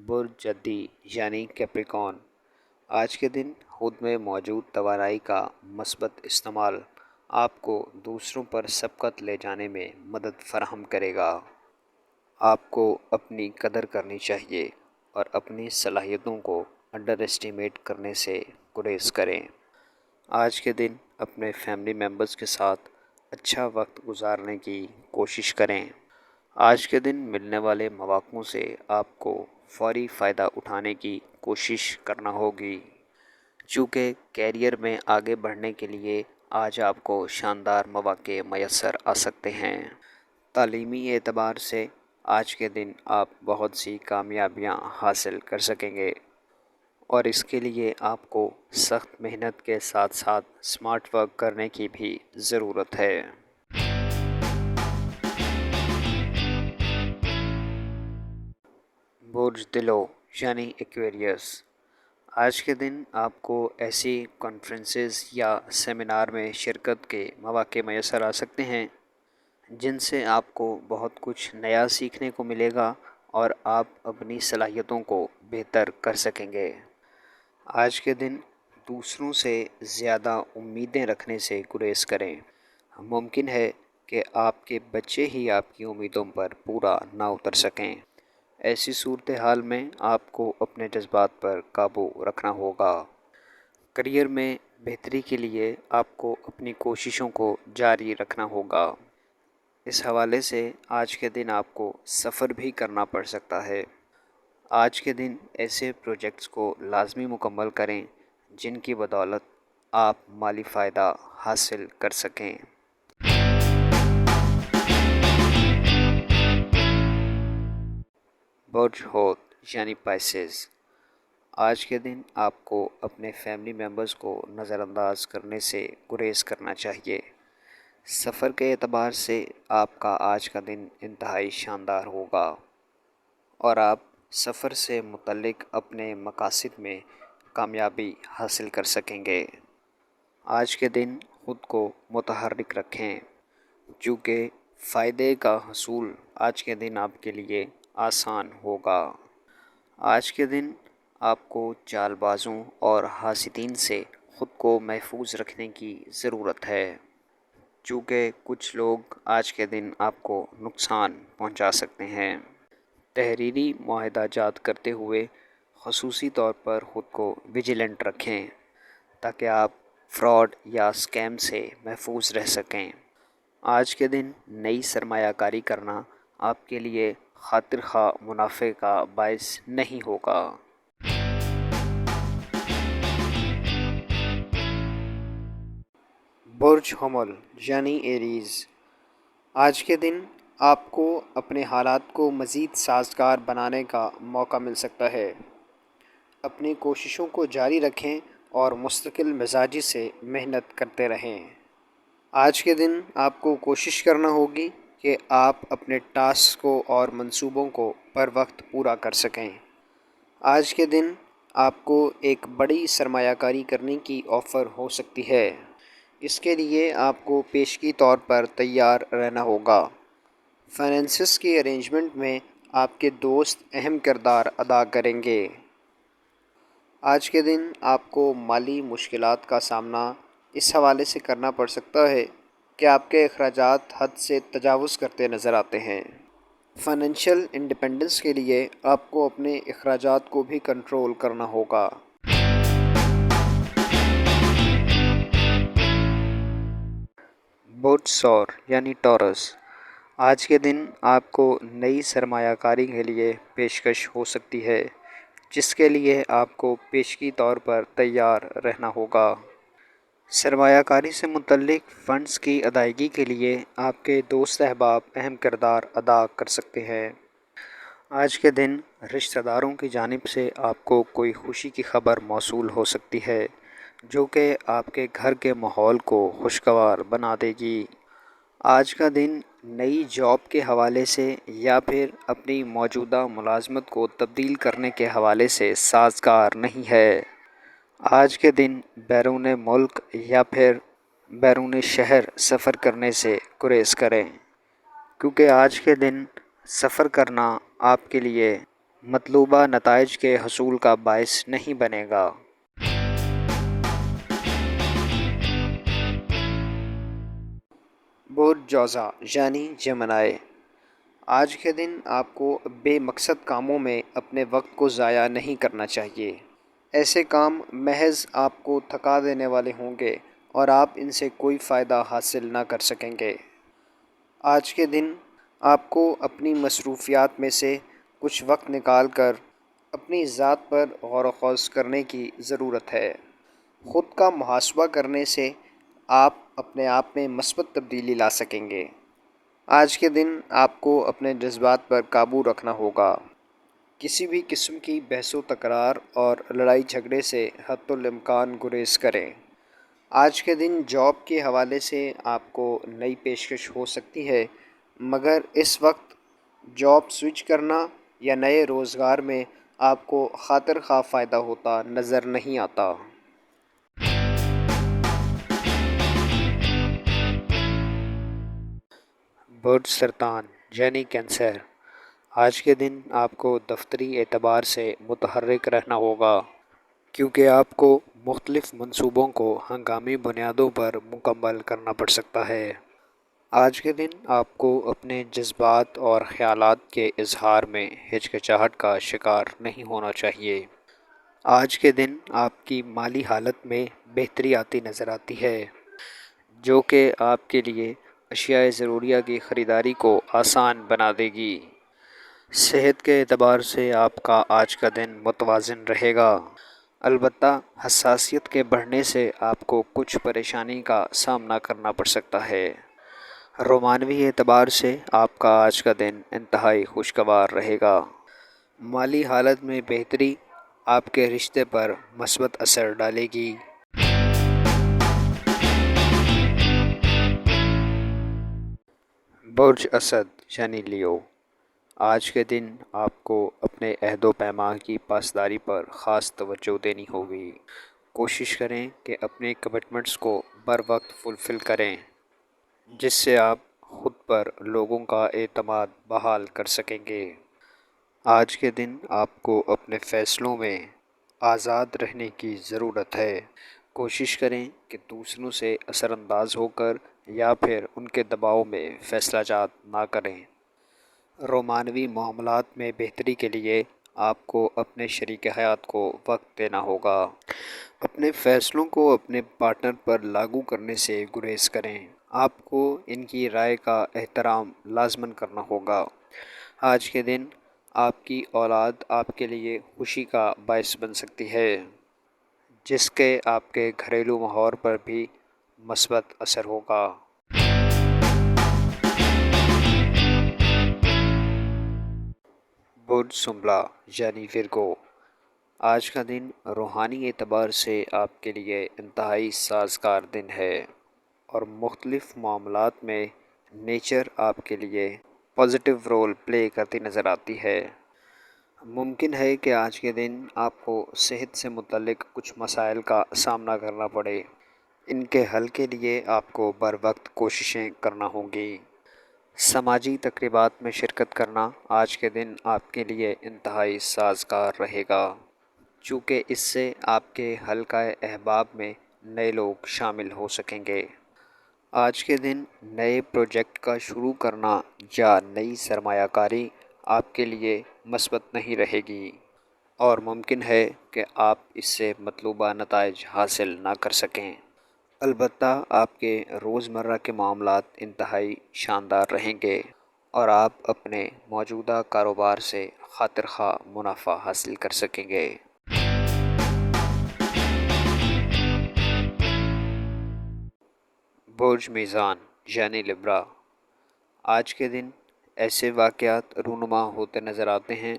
برج جدی یعنی کیپریکون آج کے دن خود میں موجود توانائی کا مثبت استعمال آپ کو دوسروں پر سبقت لے جانے میں مدد فراہم کرے گا۔ آپ کو اپنی قدر کرنی چاہیے اور اپنی صلاحیتوں کو انڈر اسٹیمیٹ کرنے سے گریز کریں۔ آج کے دن اپنے فیملی ممبرز کے ساتھ اچھا وقت گزارنے کی کوشش کریں۔ آج کے دن ملنے والے مواقعوں سے آپ کو فوری فائدہ اٹھانے کی کوشش کرنا ہوگی، چونکہ کیریئر میں آگے بڑھنے کے لیے آج آپ کو شاندار مواقع میسر آ سکتے ہیں۔ تعلیمی اعتبار سے آج کے دن آپ بہت سی کامیابیاں حاصل کر سکیں گے اور اس کے لیے آپ کو سخت محنت کے ساتھ ساتھ اسمارٹ ورک کرنے کی بھی ضرورت ہے۔ برج دلو یعنی ایکویریس آج کے دن آپ کو ایسی کانفرنسز یا سیمینار میں شرکت کے مواقع میسر آ سکتے ہیں جن سے آپ کو بہت کچھ نیا سیکھنے کو ملے گا اور آپ اپنی صلاحیتوں کو بہتر کر سکیں گے۔ آج کے دن دوسروں سے زیادہ امیدیں رکھنے سے گریز کریں۔ ممکن ہے کہ آپ کے بچے ہی آپ کی امیدوں پر پورا نہ اتر سکیں۔ ایسی صورتحال میں آپ کو اپنے جذبات پر قابو رکھنا ہوگا۔ کریئر میں بہتری کے لیے آپ کو اپنی کوششوں کو جاری رکھنا ہوگا۔ اس حوالے سے آج کے دن آپ کو سفر بھی کرنا پڑ سکتا ہے۔ آج کے دن ایسے پروجیکٹس کو لازمی مکمل کریں جن کی بدولت آپ مالی فائدہ حاصل کر سکیں۔ برج حوت یعنی پائسز آج کے دن آپ کو اپنے فیملی ممبرز کو نظر انداز کرنے سے گریز کرنا چاہیے۔ سفر کے اعتبار سے آپ کا آج کا دن انتہائی شاندار ہوگا اور آپ سفر سے متعلق اپنے مقاصد میں کامیابی حاصل کر سکیں گے۔ آج کے دن خود کو متحرک رکھیں، چونکہ فائدے کا حصول آج کے دن آپ کے لیے آسان ہوگا۔ آج کے دن آپ کو چال بازوں اور حاسدین سے خود کو محفوظ رکھنے کی ضرورت ہے، چونکہ کچھ لوگ آج کے دن آپ کو نقصان پہنچا سکتے ہیں۔ تحریری معاہدہ جات کرتے ہوئے خصوصی طور پر خود کو ویجیلنٹ رکھیں تاکہ آپ فراڈ یا اسکیم سے محفوظ رہ سکیں۔ آج کے دن نئی سرمایہ کاری کرنا آپ کے لیے خاطر خواہ منافع کا باعث نہیں ہوگا۔ برج حمل یعنی ایریز آج کے دن آپ کو اپنے حالات کو مزید سازگار بنانے کا موقع مل سکتا ہے۔ اپنی کوششوں کو جاری رکھیں اور مستقل مزاجی سے محنت کرتے رہیں۔ آج کے دن آپ کو کوشش کرنا ہوگی کہ آپ اپنے ٹاسک کو اور منصوبوں کو پر وقت پورا کر سکیں۔ آج کے دن آپ کو ایک بڑی سرمایہ کاری کرنے کی آفر ہو سکتی ہے۔ اس کے لیے آپ کو پیشگی طور پر تیار رہنا ہوگا۔ فائنینسز کی ارینجمنٹ میں آپ کے دوست اہم کردار ادا کریں گے۔ آج کے دن آپ کو مالی مشکلات کا سامنا اس حوالے سے کرنا پڑ سکتا ہے کہ آپ کے اخراجات حد سے تجاوز کرتے نظر آتے ہیں۔ فائنینشیل انڈیپینڈنس کے لیے آپ کو اپنے اخراجات کو بھی کنٹرول کرنا ہوگا۔ برج ثور یعنی ٹورس آج کے دن آپ کو نئی سرمایہ کاری کے لیے پیشکش ہو سکتی ہے، جس کے لیے آپ کو پیشگی طور پر تیار رہنا ہوگا۔ سرمایہ کاری سے متعلق فنڈز کی ادائیگی کے لیے آپ کے دوست احباب اہم کردار ادا کر سکتے ہیں۔ آج کے دن رشتہ داروں کی جانب سے آپ کو کوئی خوشی کی خبر موصول ہو سکتی ہے جو کہ آپ کے گھر کے ماحول کو خوشگوار بنا دے گی۔ آج کا دن نئی جاب کے حوالے سے یا پھر اپنی موجودہ ملازمت کو تبدیل کرنے کے حوالے سے سازگار نہیں ہے۔ آج کے دن بیرون ملک یا پھر بیرون شہر سفر کرنے سے گریز کریں، کیونکہ آج کے دن سفر کرنا آپ کے لیے مطلوبہ نتائج کے حصول کا باعث نہیں بنے گا۔ برج جوزا یعنی جیمنائی، آج کے دن آپ کو بے مقصد کاموں میں اپنے وقت کو ضائع نہیں کرنا چاہیے۔ ایسے کام محض آپ کو تھکا دینے والے ہوں گے اور آپ ان سے کوئی فائدہ حاصل نہ کر سکیں گے۔ آج کے دن آپ کو اپنی مصروفیات میں سے کچھ وقت نکال کر اپنی ذات پر غور و خوض کرنے کی ضرورت ہے۔ خود کا محاسبہ کرنے سے آپ اپنے آپ میں مثبت تبدیلی لا سکیں گے۔ آج کے دن آپ کو اپنے جذبات پر قابو رکھنا ہوگا۔ کسی بھی قسم کی بحث و تکرار اور لڑائی جھگڑے سے حتی الامکان گریز کریں۔ آج کے دن جاب کے حوالے سے آپ کو نئی پیشکش ہو سکتی ہے، مگر اس وقت جاب سوئچ کرنا یا نئے روزگار میں آپ کو خاطر خواہ فائدہ ہوتا نظر نہیں آتا۔ برج سرطان یعنی کینسر، آج کے دن آپ کو دفتری اعتبار سے متحرک رہنا ہوگا، کیونکہ آپ کو مختلف منصوبوں کو ہنگامی بنیادوں پر مکمل کرنا پڑ سکتا ہے۔ آج کے دن آپ کو اپنے جذبات اور خیالات کے اظہار میں ہچکچاہٹ کا شکار نہیں ہونا چاہیے۔ آج کے دن آپ کی مالی حالت میں بہتری آتی نظر آتی ہے، جو کہ آپ کے لیے اشیاء ضروریہ کی خریداری کو آسان بنا دے گی۔ صحت کے اعتبار سے آپ کا آج کا دن متوازن رہے گا، البتہ حساسیت کے بڑھنے سے آپ کو کچھ پریشانی کا سامنا کرنا پڑ سکتا ہے۔ رومانوی اعتبار سے آپ کا آج کا دن انتہائی خوشگوار رہے گا۔ مالی حالت میں بہتری آپ کے رشتے پر مثبت اثر ڈالے گی۔ برج اسد یعنی لیو، آج کے دن آپ کو اپنے عہد و پیمان کی پاسداری پر خاص توجہ دینی ہوگی۔ کوشش کریں کہ اپنے کمٹمنٹس کو بر وقت فلفل کریں، جس سے آپ خود پر لوگوں کا اعتماد بحال کر سکیں گے۔ آج کے دن آپ کو اپنے فیصلوں میں آزاد رہنے کی ضرورت ہے۔ کوشش کریں کہ دوسروں سے اثر انداز ہو کر یا پھر ان کے دباؤ میں فیصلہ جات نہ کریں۔ رومانوی معاملات میں بہتری کے لیے آپ کو اپنے شریک حیات کو وقت دینا ہوگا۔ اپنے فیصلوں کو اپنے پارٹنر پر لاگو کرنے سے گریز کریں۔ آپ کو ان کی رائے کا احترام لازماً کرنا ہوگا۔ آج کے دن آپ کی اولاد آپ کے لیے خوشی کا باعث بن سکتی ہے، جس کے آپ کے گھریلو ماحول پر بھی مثبت اثر ہوگا۔ برج سنبلا یعنی ورگو، آج کا دن روحانی اعتبار سے آپ کے لیے انتہائی سازگار دن ہے اور مختلف معاملات میں نیچر آپ کے لیے پازیٹیو رول پلے کرتی نظر آتی ہے۔ ممکن ہے کہ آج کے دن آپ کو صحت سے متعلق کچھ مسائل کا سامنا کرنا پڑے۔ ان کے حل کے لیے آپ کو بر وقت کوششیں کرنا ہوں گی۔ سماجی تقریبات میں شرکت کرنا آج کے دن آپ کے لیے انتہائی سازگار رہے گا، چونکہ اس سے آپ کے حلقہ احباب میں نئے لوگ شامل ہو سکیں گے۔ آج کے دن نئے پروجیکٹ کا شروع کرنا یا نئی سرمایہ کاری آپ کے لیے مثبت نہیں رہے گی اور ممکن ہے کہ آپ اس سے مطلوبہ نتائج حاصل نہ کر سکیں۔ البتہ آپ کے روزمرہ کے معاملات انتہائی شاندار رہیں گے اور آپ اپنے موجودہ کاروبار سے خاطر خواہ منافع حاصل کر سکیں گے۔ برج میزان یعنی لبرا، آج کے دن ایسے واقعات رونما ہوتے نظر آتے ہیں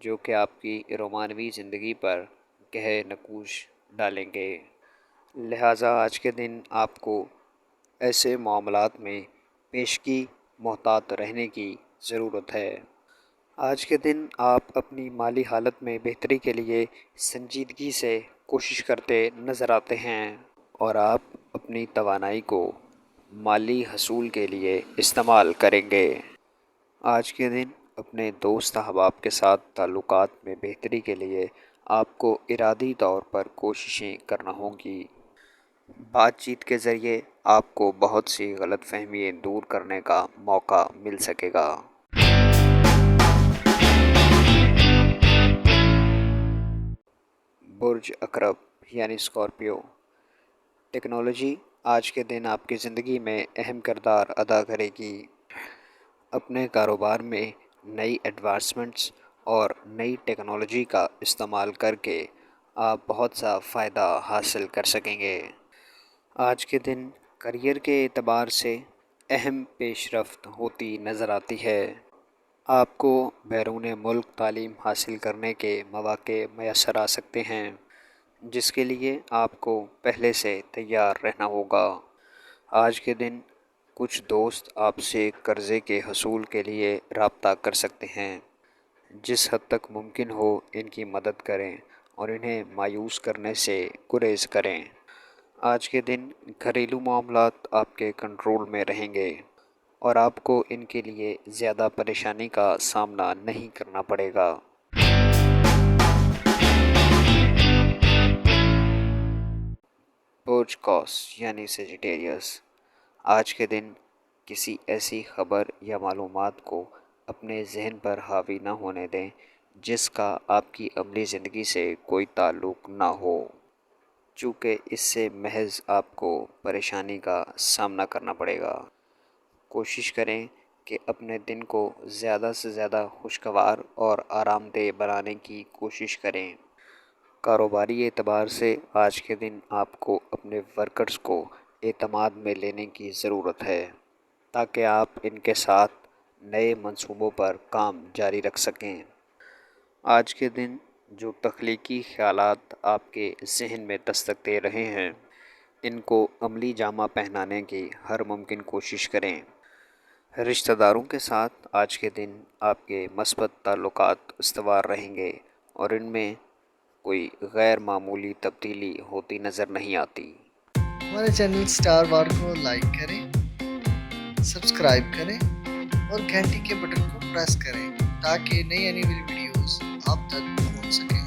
جو کہ آپ کی رومانوی زندگی پر گہرے نقوش ڈالیں گے، لہٰذا آج کے دن آپ کو ایسے معاملات میں پیشگی محتاط رہنے کی ضرورت ہے۔ آج کے دن آپ اپنی مالی حالت میں بہتری کے لیے سنجیدگی سے کوشش کرتے نظر آتے ہیں اور آپ اپنی توانائی کو مالی حصول کے لیے استعمال کریں گے۔ آج کے دن اپنے دوست احباب کے ساتھ تعلقات میں بہتری کے لیے آپ کو ارادی طور پر کوششیں کرنا ہوں گی۔ بات چیت کے ذریعے آپ کو بہت سی غلط فہمییں دور کرنے کا موقع مل سکے گا۔ برج عقرب یعنی اسکارپیو، ٹیکنالوجی آج کے دن آپ کی زندگی میں اہم کردار ادا کرے گی۔ اپنے کاروبار میں نئی ایڈوانسمنٹس اور نئی ٹیکنالوجی کا استعمال کر کے آپ بہت سا فائدہ حاصل کر سکیں گے۔ آج کے دن کریئر کے اعتبار سے اہم پیش رفت ہوتی نظر آتی ہے۔ آپ کو بیرون ملک تعلیم حاصل کرنے کے مواقع میسر آ سکتے ہیں، جس کے لیے آپ کو پہلے سے تیار رہنا ہوگا۔ آج کے دن کچھ دوست آپ سے قرضے کے حصول کے لیے رابطہ کر سکتے ہیں۔ جس حد تک ممکن ہو ان کی مدد کریں اور انہیں مایوس کرنے سے گریز کریں۔ آج کے دن گھریلو معاملات آپ کے کنٹرول میں رہیں گے اور آپ کو ان کے لیے زیادہ پریشانی کا سامنا نہیں کرنا پڑے گا۔ برج قوس یعنی سیجیٹیریس، آج کے دن کسی ایسی خبر یا معلومات کو اپنے ذہن پر حاوی نہ ہونے دیں جس کا آپ کی عملی زندگی سے کوئی تعلق نہ ہو، چونکہ اس سے محض آپ کو پریشانی کا سامنا کرنا پڑے گا۔ کوشش کریں کہ اپنے دن کو زیادہ سے زیادہ خوشگوار اور آرام دہ بنانے کی کوشش کریں۔ کاروباری اعتبار سے آج کے دن آپ کو اپنے ورکرز کو اعتماد میں لینے کی ضرورت ہے تاکہ آپ ان کے ساتھ نئے منصوبوں پر کام جاری رکھ سکیں۔ آج کے دن جو تخلیقی خیالات آپ کے ذہن میں دستک دے رہے ہیں، ان کو عملی جامہ پہنانے کی ہر ممکن کوشش کریں۔ رشتہ داروں کے ساتھ آج کے دن آپ کے مثبت تعلقات استوار رہیں گے اور ان میں کوئی غیر معمولی تبدیلی ہوتی نظر نہیں آتی۔ ہمارے چینل سٹار وار کو لائک کریں، سبسکرائب کریں اور گھنٹی کے بٹن کو پریس کریں تاکہ نئی آنے والی ویڈیوز آپ تک پہنچ سکیں۔